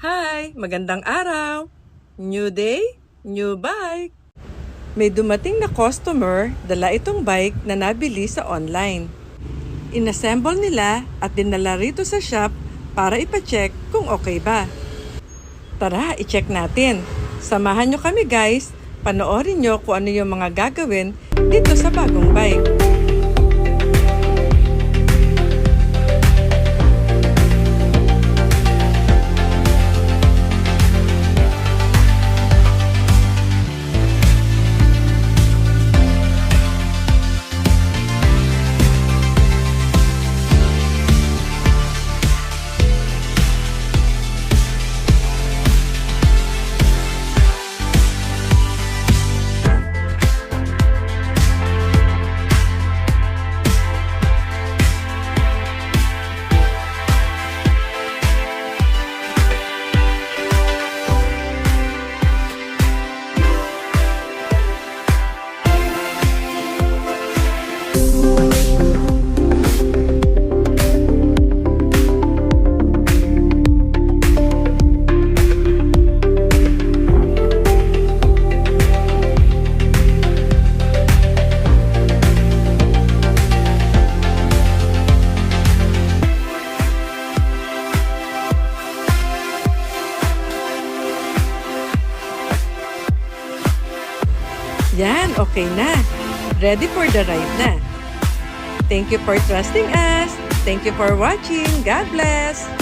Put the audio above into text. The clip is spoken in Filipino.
Hi! Magandang araw! New day, new bike! May dumating na customer, dala itong bike na nabili sa online. Inassemble nila at dinala rito sa shop para ipacheck kung okay ba. Tara, i-check natin. Samahan nyo kami guys, panoorin nyo kung ano yung mga gagawin dito sa bagong bike. Yan, okay na. Ready for the ride na. Thank you for trusting us. Thank you for watching. God bless.